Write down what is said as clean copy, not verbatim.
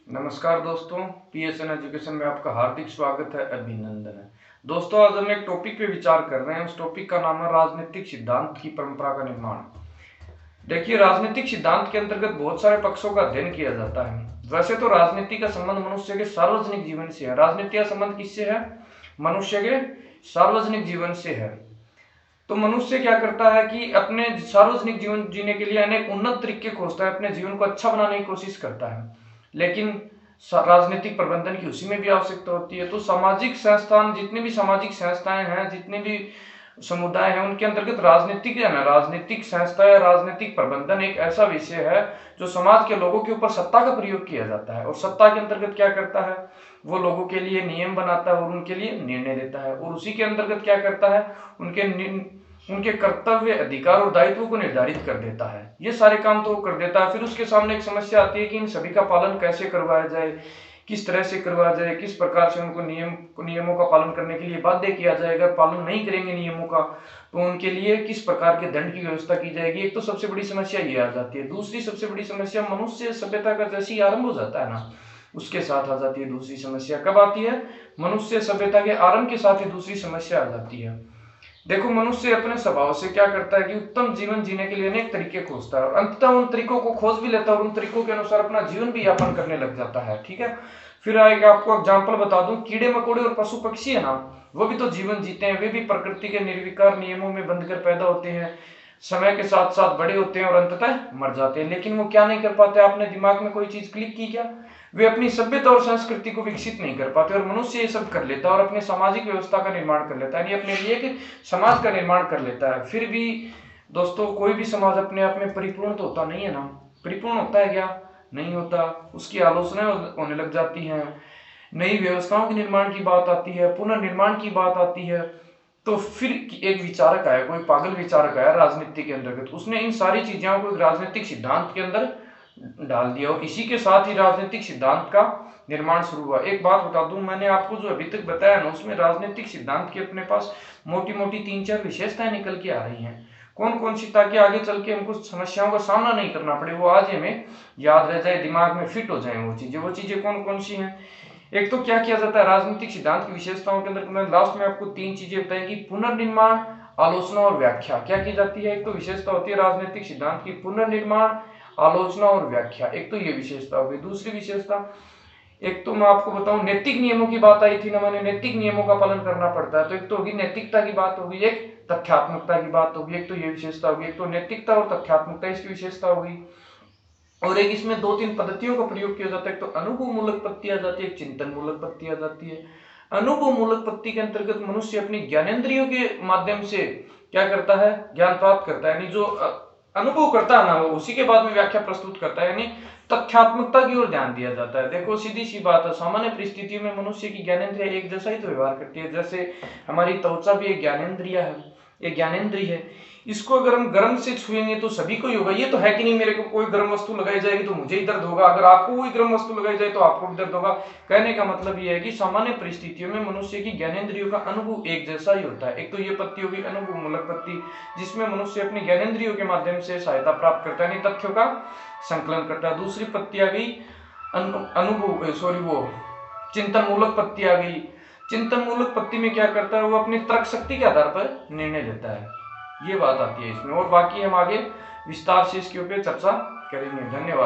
नमस्कार दोस्तों, PSN education में आपका हार्दिक स्वागत है, अभिनंदन है। दोस्तों, आज हम एक टॉपिक पे विचार कर रहे हैं। उस टॉपिक का नाम है राजनीतिक सिद्धांत की परंपरा का निर्माण। देखिए, राजनीतिक सिद्धांत के अंतर्गत बहुत सारे पक्षों का अध्ययन किया जाता है। वैसे तो राजनीति का संबंध मनुष्य के सार्वजनिक जीवन से है। राजनीति का संबंध किससे है? मनुष्य के सार्वजनिक जीवन से है। तो मनुष्य क्या करता है कि अपने सार्वजनिक जीवन जीने के लिए अनेक उन्नत तरीके खोजता है, अपने जीवन को अच्छा बनाने की कोशिश करता है। लेकिन राजनीतिक प्रबंधन की उसी में भी आवश्यकता होती है। तो सामाजिक संस्थान, जितनी भी सामाजिक संस्थाएं हैं, जितने भी समुदाय हैं, उनके अंतर्गत राजनीतिक है ना, राजनीतिक संस्था या राजनीतिक प्रबंधन एक ऐसा विषय है जो समाज के लोगों के ऊपर सत्ता का प्रयोग किया जाता है। और सत्ता के अंतर्गत क्या करता है? वो लोगों के लिए नियम बनाता है और उनके लिए निर्णय देता है। और उसी के अंतर्गत क्या करता है? उनके कर्तव्य, अधिकार और दायित्व को निर्धारित कर देता है। ये सारे काम तो वो कर देता है। फिर उसके सामने एक समस्या आती है कि इन सभी का पालन कैसे करवाया जाए, किस तरह से करवाया जाए, किस प्रकार से उनको नियमों का पालन करने के लिए बाध्य किया जाएगा। पालन नहीं करेंगे नियमों का तो उनके लिए किस प्रकार के दंड की व्यवस्था की जाएगी। एक तो सबसे बड़ी समस्या ये आ जाती है। दूसरी सबसे बड़ी समस्या, मनुष्य सभ्यता का जैसे ही आरंभ हो जाता है ना, उसके साथ आ जाती है दूसरी समस्या। कब आती है? मनुष्य सभ्यता के आरंभ के साथ ही दूसरी समस्या आ जाती है। देखो, मनुष्य अपने स्वभाव से क्या करता है कि उत्तम जीवन जीने के लिए अनेक तरीके खोजता है और अंततः उन तरीकों को खोज भी लेता है और उन तरीकों के अनुसार अपना जीवन भी यापन करने लग जाता है। ठीक है। फिर आएगा, आपको एग्जाम्पल बता दूं, कीड़े मकोड़े और पशु पक्षी है ना, वो भी तो जीवन जीते हैं। वे भी प्रकृति के निर्विकार नियमों में बंधकर पैदा होते हैं, समय के साथ साथ बड़े होते हैं और अंततः मर जाते हैं। लेकिन वो क्या नहीं कर पाते? आपने दिमाग में कोई चीज क्लिक की क्या? वे अपनी सभ्यता और संस्कृति को विकसित नहीं कर पाते। और मनुष्य ये सब कर लेता है और अपने सामाजिक व्यवस्था का निर्माण कर लेता है, यानी अपने लिए एक समाज का निर्माण कर लेता है। फिर भी दोस्तों, कोई भी समाज अपने आप में परिपूर्ण तो होता नहीं है ना। परिपूर्ण होता है क्या? नहीं होता। उसकी आलोचना होने लग जाती है, नई व्यवस्थाओं के निर्माण की बात आती है, पुनर्निर्माण की बात आती है। तो फिर एक विचारक आया, कोई पागल विचारक आया राजनीति के अंतर्गत, उसने इन सारी चीजों को राजनीतिक सिद्धांत के अंदर डाल दिया और इसी के साथ ही राजनीतिक सिद्धांत का निर्माण शुरू हुआ। एक बात बता दूं, मैंने आपको जो अभी तक बताया ना, उसमें राजनीतिक सिद्धांत की अपने पास मोटी मोटी 3-4 विशेषताएं निकल के आ रही हैं। कौन कौन सी? ताकि आगे चल के हमको समस्याओं का सामना नहीं करना पड़े, वो आज हमें याद रह जाए, दिमाग में फिट हो जाए वो चीजें कौन कौन सी हैं। एक तो क्या किया जाता है राजनीतिक सिद्धांत की विशेषताओं के अंदर, मैं लास्ट में आपको 3 चीजें बताएंगी। पुनर्निर्माण, आलोचना और व्याख्या क्या की जाती है। एक तो विशेषता होती है राजनीतिक सिद्धांत की पुनर्निर्माण, आलोचना और व्याख्या। एक तो ये विशेषता हो गई। दूसरी विशेषता, एक तो मैं आपको बताऊं, नैतिक नियमों की बात आई थी ना, मैंने नैतिक नियमों का पालन करना पड़ता है। तो एक तो होगी नैतिकता की बात होगी, एक तथ्यात्मकता की बात होगी। एक तो ये विशेषता होगी, एक तो नैतिकता और तथ्यात्मकता इसकी विशेषता होगी। और एक इसमें 2-3 पद्धतियों का प्रयोग किया जाता है। एक तो अनुभव मूलक पत्ती आ जाती है, एक चिंतन मूलक पत्ती आ जाती है। अनुभव मूलक पत्ती के अंतर्गत मनुष्य अपनी ज्ञानेंद्रियों के माध्यम से क्या करता है? ज्ञान प्राप्त करता है, यानी जो अनुभव करता है ना, वो उसी के बाद में व्याख्या प्रस्तुत करता है, यानी तथ्यात्मकता की ओर ध्यान दिया जाता है। देखो, सीधी सी बात है, सामान्य परिस्थितियों में मनुष्य की ज्ञानेंद्रिया एक जैसा ही तो व्यवहार करती है। जैसे हमारी त्वचा भी एक ज्ञानेंद्रिया है, एक ज्ञानेंद्रिय है। इसको अगर हम गर्म से छुएंगे तो सभी को ही होगा, ये तो है कि नहीं। मेरे को कोई गर्म वस्तु लगाई जाएगी तो मुझे ही दर्द होगा, अगर आपको कोई गर्म वस्तु लगाई जाए तो आपको भी दर्द होगा। कहने का मतलब ये है कि सामान्य परिस्थितियों में मनुष्य की ज्ञानेंद्रियों का अनुभव एक जैसा ही होता है। एक तो ये पत्ती होगी अनुभव मूलक पत्ती, जिसमें मनुष्य अपनी ज्ञानेंद्रियों के माध्यम से सहायता प्राप्त करता है, यानी तथ्यों का संकलन करता है। दूसरी पत्ती आ गई चिंतन मूलक पत्ती आ गई। चिंतन मूलक पत्ती में क्या करता है? वो अपनी तर्क शक्ति के आधार पर निर्णय लेता है। ये बात आती है इसमें, और बाकी हम आगे विस्तार से इसके ऊपर चर्चा करेंगे। धन्यवाद।